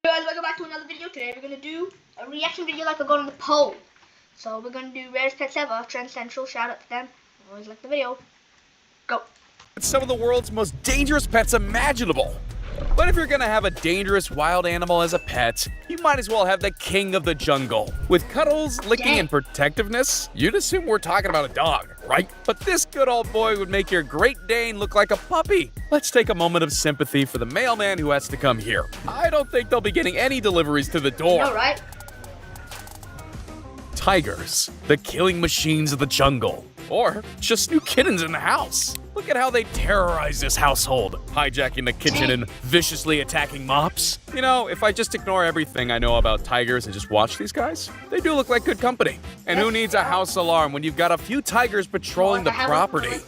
Hey guys, welcome back to another video. Today we're going to do a reaction video like I got on the poll. So we're going to do Rarest Pets Ever, Trend Central, shout out to them. Always like the video. Go. It's some of the world's most dangerous pets imaginable. But if you're gonna have a dangerous wild animal as a pet, you might as well have the king of the jungle. With cuddles, licking, and protectiveness, you'd assume we're talking about a dog, right? But this good old boy would make your Great Dane look like a puppy. Let's take a moment of sympathy for the mailman who has to come here. I don't think they'll be getting any deliveries to the door. No, right? Tigers, the killing machines of the jungle. Or just new kittens in the house. Look at how they terrorize this household, hijacking the kitchen and viciously attacking mops. You know, if I just ignore everything I know about tigers and just watch these guys, they do look like good company. And who needs a house alarm when you've got a few tigers patrolling the property?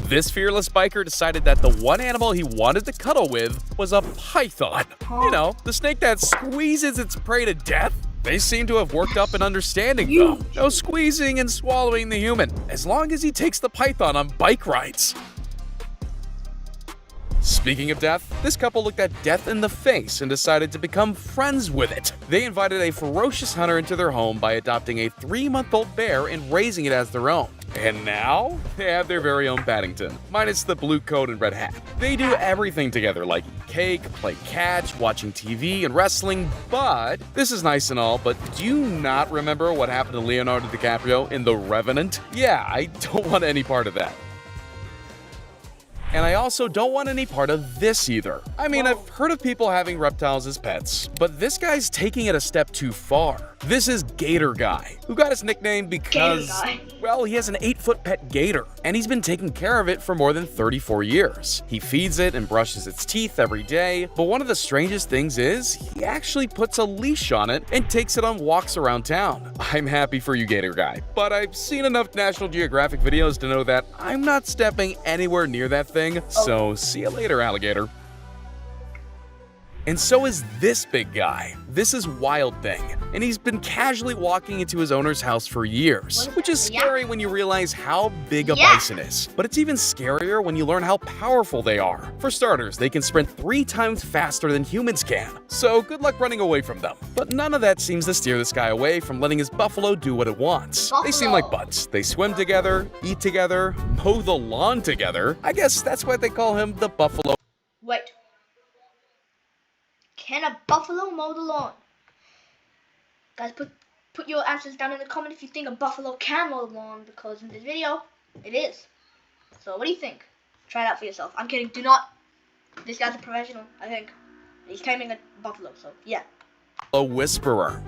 This fearless biker decided that the one animal he wanted to cuddle with was a python. You know, the snake that squeezes its prey to death. They seem to have worked up an understanding, though. No squeezing and swallowing the human, as long as he takes the python on bike rides. Speaking of death, this couple looked at death in the face and decided to become friends with it. They invited a ferocious hunter into their home by adopting a 3-month-old bear and raising it as their own. And now, they have their very own Paddington, minus the blue coat and red hat. They do everything together, like eat cake, play catch, watching TV, and wrestling, but this is nice and all, but do you not remember what happened to Leonardo DiCaprio in The Revenant? Yeah, I don't want any part of that. And I also don't want any part of this either. I mean, I've heard of people having reptiles as pets, but this guy's taking it a step too far. This is Gator Guy, who got his nickname because, well, he has an 8-foot pet gator, and he's been taking care of it for more than 34 years. He feeds it and brushes its teeth every day, but one of the strangest things is, he actually puts a leash on it and takes it on walks around town. I'm happy for you, Gator Guy, but I've seen enough National Geographic videos to know that I'm not stepping anywhere near that thing. So, see you later, alligator. And so is this big guy. This is Wild Thing, and he's been casually walking into his owner's house for years, which is scary when you realize how big a bison is. But it's even scarier when you learn how powerful they are. For starters, they can sprint 3 times faster than humans can, so good luck running away from them. But none of that seems to steer this guy away from letting his buffalo do what it wants. They seem like buds. They swim together, eat together, mow the lawn together. I guess that's why they call him the buffalo. Wait. Can a buffalo mow the lawn? Guys, put your answers down in the comment if you think a buffalo can mow the lawn, because in this video, it is. So what do you think? Try it out for yourself. I'm kidding, do not. This guy's a professional, I think. He's taming a buffalo, so yeah. A whisperer.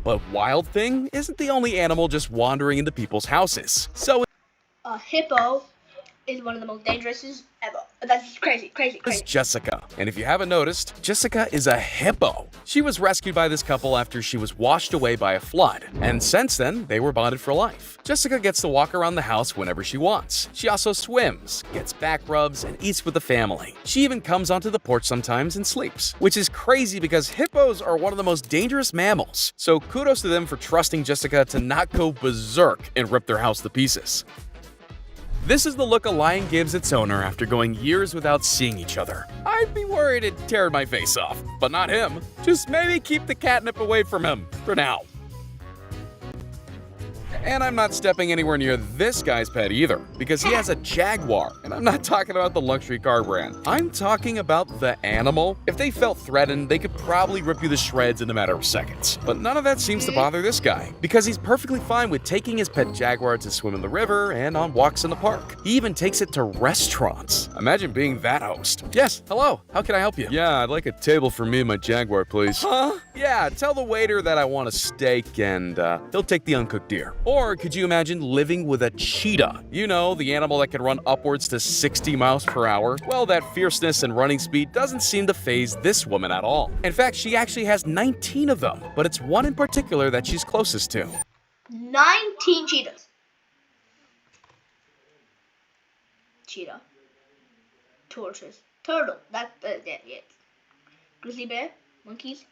But Wild Thing isn't the only animal just wandering into people's houses. So a hippo is one of the most dangerous ever. That's crazy. Is Jessica. And if you haven't noticed, Jessica is a hippo. She was rescued by this couple after she was washed away by a flood. And since then, they were bonded for life. Jessica gets to walk around the house whenever she wants. She also swims, gets back rubs, and eats with the family. She even comes onto the porch sometimes and sleeps, which is crazy because hippos are one of the most dangerous mammals. So kudos to them for trusting Jessica to not go berserk and rip their house to pieces. This is the look a lion gives its owner after going years without seeing each other. I'd be worried it'd tear my face off, but not him. Just maybe keep the catnip away from him, for now. And I'm not stepping anywhere near this guy's pet either, because he has a jaguar, and I'm not talking about the luxury car brand. I'm talking about the animal. If they felt threatened, they could probably rip you to shreds in a matter of seconds. But none of that seems to bother this guy, because he's perfectly fine with taking his pet jaguar to swim in the river and on walks in the park. He even takes it to restaurants. Imagine being that host. Yes, hello, how can I help you? Yeah, I'd like a table for me and my jaguar, please. Huh? Yeah, tell the waiter that I want a steak and he'll take the uncooked deer. Or could you imagine living with a cheetah? You know, the animal that can run upwards to 60 miles per hour? Well, that fierceness and running speed doesn't seem to faze this woman at all. In fact, she actually has 19 of them, but it's one in particular that she's closest to. 19 cheetahs. Cheetah. Tortoise. Turtle. That's it. Grizzly bear. Monkeys.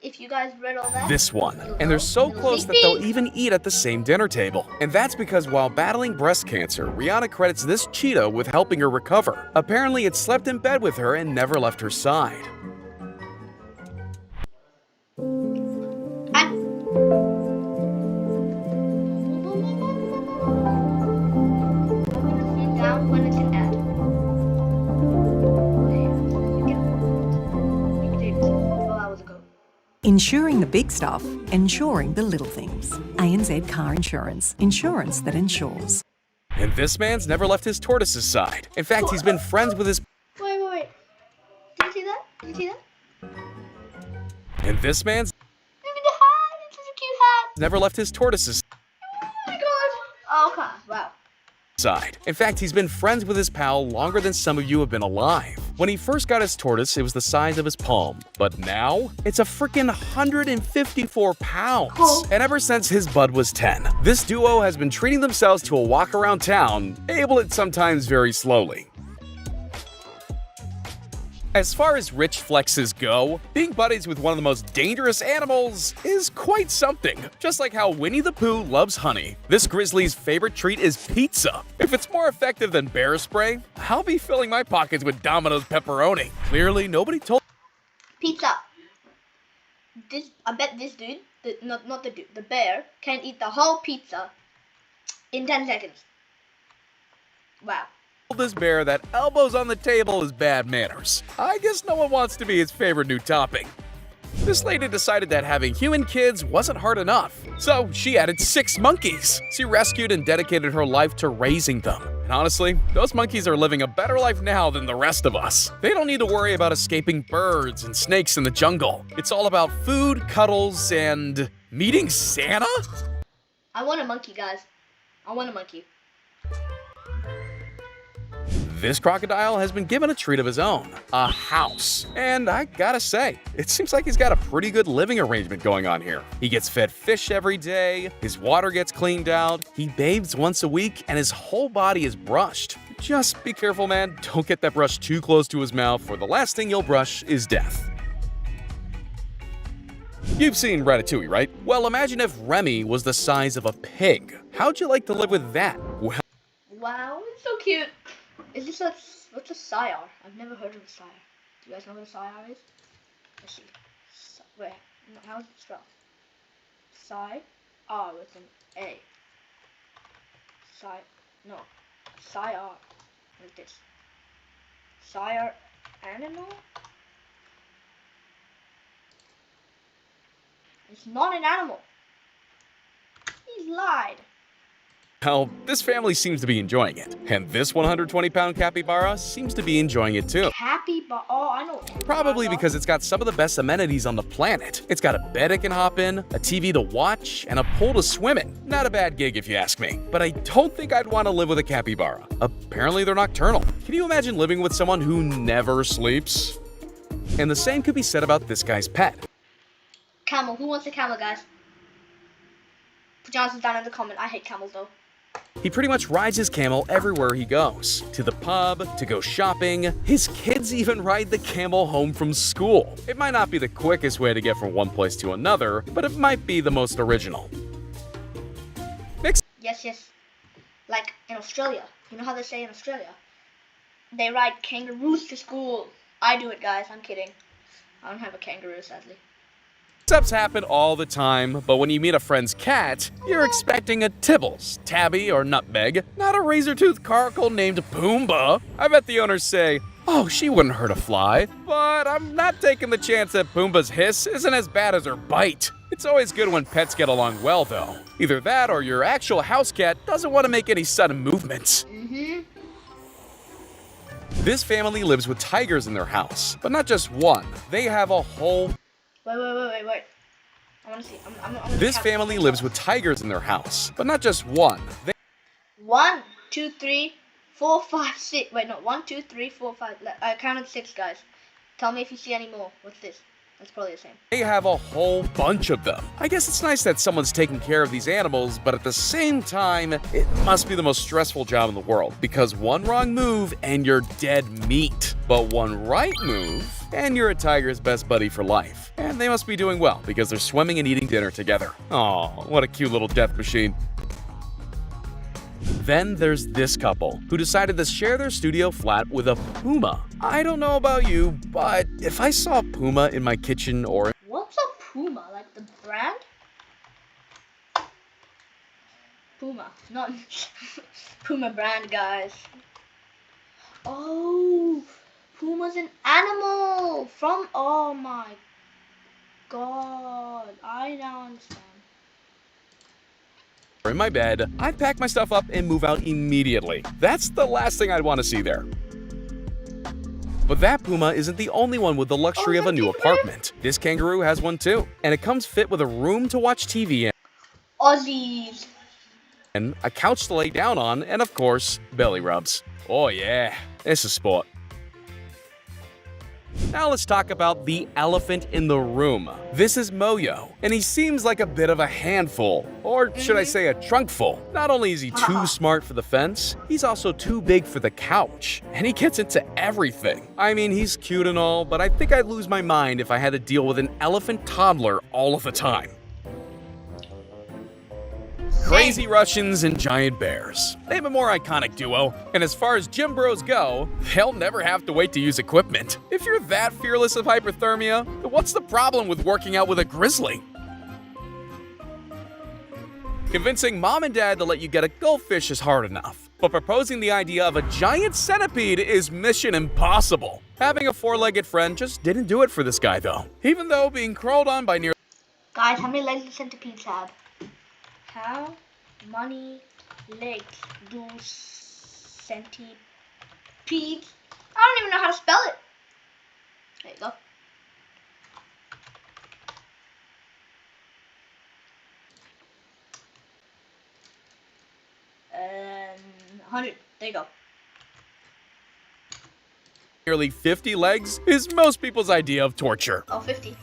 if you guys read all that. This one. And they're so close that they'll even eat at the same dinner table. And that's because while battling breast cancer, Rihanna credits this cheetah with helping her recover. Apparently, it slept in bed with her and never left her side. Insuring the big stuff, ensuring the little things. ANZ Car Insurance. Insurance that insures. And this man's never left his tortoise's side. In fact, he's been friends with his... Wait. Did you see that? Did you see that? And this man's... Look at the hat! It's such a cute hat! never left his tortoise's... Oh my god! Okay, wow. Side. In fact, he's been friends with his pal longer than some of you have been alive. When he first got his tortoise, it was the size of his palm. But now, it's a freaking 154 pounds. Oh. And ever since his bud was 10, this duo has been treating themselves to a walk around town, able it sometimes very slowly. As far as rich flexes go, being buddies with one of the most dangerous animals is quite something. Just like how Winnie the Pooh loves honey, this grizzly's favorite treat is pizza. If it's more effective than bear spray, I'll be filling my pockets with Domino's pepperoni. Clearly, nobody told... Pizza. I bet this dude, not the dude, the bear, can eat the whole pizza in 10 seconds. Wow. this bear that elbows on the table is bad manners. I guess no one wants to be his favorite new topping. This lady decided that having human kids wasn't hard enough, so she added 6 monkeys. She rescued and dedicated her life to raising them. And honestly, those monkeys are living a better life now than the rest of us. They don't need to worry about escaping birds and snakes in the jungle. It's all about food, cuddles, and meeting Santa? I want a monkey, guys. I want a monkey. This crocodile has been given a treat of his own, a house. And I gotta say, it seems like he's got a pretty good living arrangement going on here. He gets fed fish every day, his water gets cleaned out, he bathes once a week, and his whole body is brushed. Just be careful, man. Don't get that brush too close to his mouth, for the last thing you'll brush is death. You've seen Ratatouille, right? Well, imagine if Remy was the size of a pig. How'd you like to live with that? Well, wow, it's so cute. Is this what's a sire? I've never heard of a sire. Do you guys know what a sire is? Let's see. Where? How's it spelled? Sire with an A. No. Sire. Like this. Sire animal? It's not an animal. He's lied. well, this family seems to be enjoying it. And this 120-pound capybara seems to be enjoying it too. Capybara? Oh, I know. Probably because it's got some of the best amenities on the planet. It's got a bed it can hop in, a TV to watch, and a pool to swim in. Not a bad gig if you ask me. But I don't think I'd want to live with a capybara. Apparently they're nocturnal. Can you imagine living with someone who never sleeps? And the same could be said about this guy's pet. Camel. Who wants a camel, guys? Put your answers down in the comment. I hate camels, though. He pretty much rides his camel everywhere he goes. To the pub, to go shopping. His kids even ride the camel home from school. It might not be the quickest way to get from one place to another, but it might be the most original. Yes. Like in Australia. You know how they say in Australia? They ride kangaroos to school. I do it, guys. I'm kidding. I don't have a kangaroo, sadly. Mix-ups happen all the time, but when you meet a friend's cat, you're expecting a Tibbles, Tabby, or Nutmeg, not a razor-toothed caracal named Pumba. I bet the owners say, oh, she wouldn't hurt a fly, but I'm not taking the chance that Pumbaa's hiss isn't as bad as her bite. It's always good when pets get along well, though. Either that or your actual house cat doesn't want to make any sudden movements. This family lives with tigers in their house, but not just one. They have a whole... Wait. I want to see. This family lives with tigers in their house, but not just one. 1, 2, 3, 4, 5, 6. Wait, no. 1, 2, 3, 4, 5. I counted 6, guys. Tell me if you see any more. What's this? That's probably the same. They have a whole bunch of them. I guess it's nice that someone's taking care of these animals, but at the same time, it must be the most stressful job in the world, because one wrong move and you're dead meat. But one right move... and you're a tiger's best buddy for life. And they must be doing well because they're swimming and eating dinner together. Aw, what a cute little death machine. Then there's this couple who decided to share their studio flat with a puma. I don't know about you, but if I saw a puma in my kitchen or... What's a Puma? Like the brand? Puma, not Puma brand, guys. Oh, Puma's an animal from... Oh my god, I now understand. in my bed, I'd pack my stuff up and move out immediately. That's the last thing I'd want to see there. But that puma isn't the only one with the luxury of a new apartment. This kangaroo has one too, and it comes fit with a room to watch TV in, Aussies. and a couch to lay down on, and of course, belly rubs. Oh yeah, it's a sport. Now let's talk about the elephant in the room. This is Moyo, and he seems like a bit of a handful, or should I say a trunkful. Not only is he too smart for the fence, he's also too big for the couch, and he gets into everything. I mean, he's cute and all, but I think I'd lose my mind if I had to deal with an elephant toddler all of the time. Crazy Russians and giant bears. Name a more iconic duo, and as far as gym bros go, they'll never have to wait to use equipment. If you're that fearless of hypothermia, what's the problem with working out with a grizzly? Convincing mom and dad to let you get a goldfish is hard enough, but proposing the idea of a giant centipede is mission impossible. Having a four-legged friend just didn't do it for this guy though, even though being crawled on by near... Guys, how many legs do centipedes have? How many legs do centipedes? I don't even know how to spell it. There you go. And 100. There you go. Nearly 50 legs is most people's idea of torture. Oh, 50.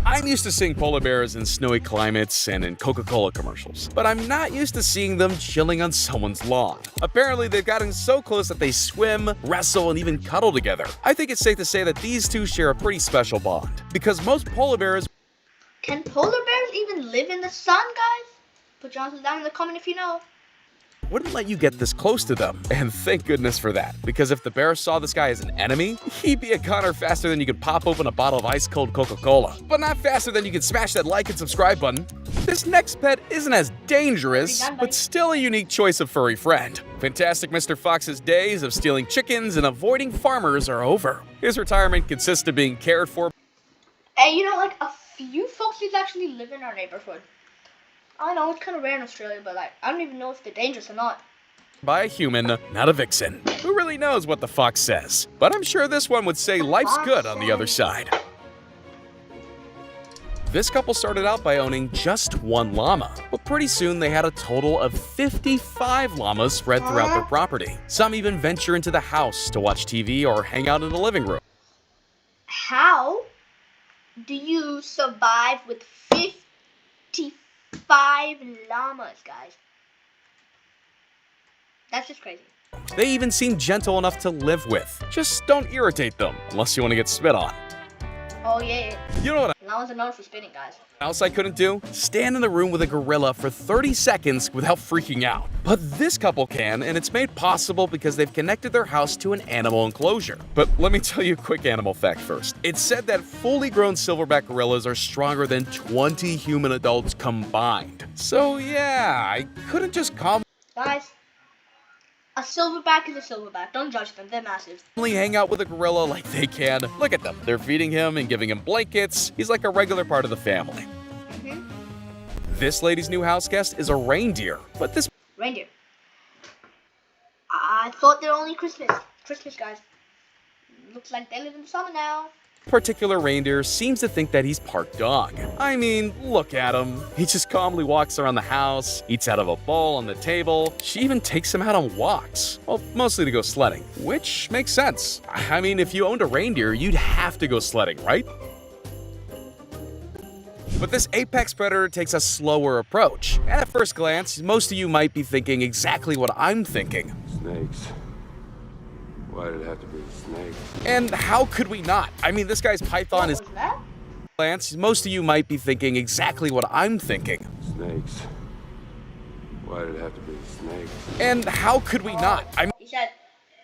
I'm used to seeing polar bears in snowy climates and in Coca-Cola commercials, but I'm not used to seeing them chilling on someone's lawn. Apparently, they've gotten so close that they swim, wrestle, and even cuddle together. I think it's safe to say that these two share a pretty special bond, because most polar bears... Can polar bears even live in the sun, guys? Put your answers down in the comment if you know. wouldn't let you get this close to them. And thank goodness for that, because if the bear saw this guy as an enemy, he'd be a goner faster than you could pop open a bottle of ice-cold Coca-Cola. But not faster than you could smash that like and subscribe button. This next pet isn't as dangerous, but still a unique choice of furry friend. Fantastic Mr. Fox's days of stealing chickens and avoiding farmers are over. His retirement consists of being cared for. And you know, like, a few foxes actually live in our neighborhood. I know, it's kind of rare in Australia, but like, I don't even know if they're dangerous or not. By a human, not a vixen. Who really knows what the fox says? But I'm sure this one would say life's good on the other side. This couple started out by owning just one llama, but pretty soon they had a total of 55 llamas spread throughout their property. Some even venture into the house to watch TV or hang out in the living room. How do you survive with 55 llamas, guys? That's just crazy. They even seem gentle enough to live with. Just don't irritate them, unless you want to get spit on. Oh yeah. You know what Llamas are known for spitting, guys. else I couldn't do? Stand in the room with a gorilla for 30 seconds without freaking out. But this couple can, and it's made possible because they've connected their house to an animal enclosure. But let me tell you a quick animal fact first. It's said that fully grown silverback gorillas are stronger than 20 human adults combined. So yeah, I couldn't just calmly Guys, a silverback is a silverback. Don't judge them. They're massive. hang out with a gorilla like they can. Look at them. They're feeding him and giving him blankets. He's like a regular part of the family. This lady's new house guest is a reindeer, but this Reindeer. I thought they're only Christmas. Christmas, guys. Looks like they live in the summer now. particular reindeer seems to think that he's part dog. I mean, look at him. He just calmly walks around the house, eats out of a bowl on the table. She even takes him out on walks. Well, mostly to go sledding, which makes sense. I mean, if you owned a reindeer, you'd have to go sledding, right? But this apex predator takes a slower approach. And at first glance, most of you might be thinking exactly what I'm thinking. Snakes. Why did it have to be a snake? And how could we not? I mean, this guy's python is What was that? Lance. Most of you might be thinking exactly what I'm thinking. Snakes. Why did it have to be a snake? And how could we not? I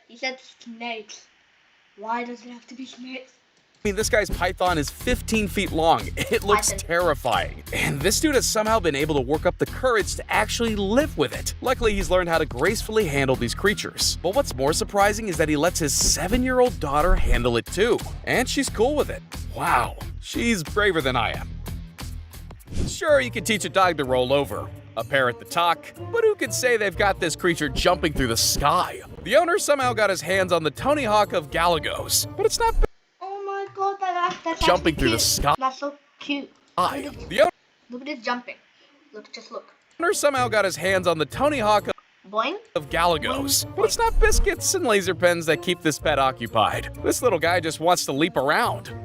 He said snakes. Why does it have to be snakes? mean, this guy's python is 15 feet long. It looks Python. terrifying. And this dude has somehow been able to work up the courage to actually live with it. Luckily, he's learned how to gracefully handle these creatures. But what's more surprising is that he lets his 7-year-old daughter handle it too. And she's cool with it. Wow, she's braver than I am. Sure, you can teach a dog to roll over, a parrot to talk, but who can say they've got this creature jumping through the sky? The owner somehow got his hands on the Tony Hawk of Galagos, but it's not Oh my god, that's jumping actually through the cute. sky. That's so cute. The Look at this jumping. Just look. owner somehow got his hands on the Tony Hawk Boing. of Galagos, but it's not biscuits and laser pens that keep this pet occupied. This little guy just wants to leap around.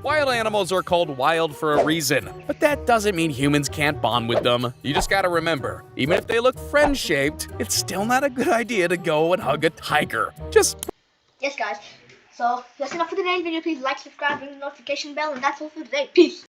Wild animals are called wild for a reason, but that doesn't mean humans can't bond with them. You just gotta remember, even if they look friend-shaped, it's still not a good idea to go and hug a tiger. Just Yes, guys. So that's enough for today's video. Please like, subscribe, ring the notification bell, and that's all for today. Peace.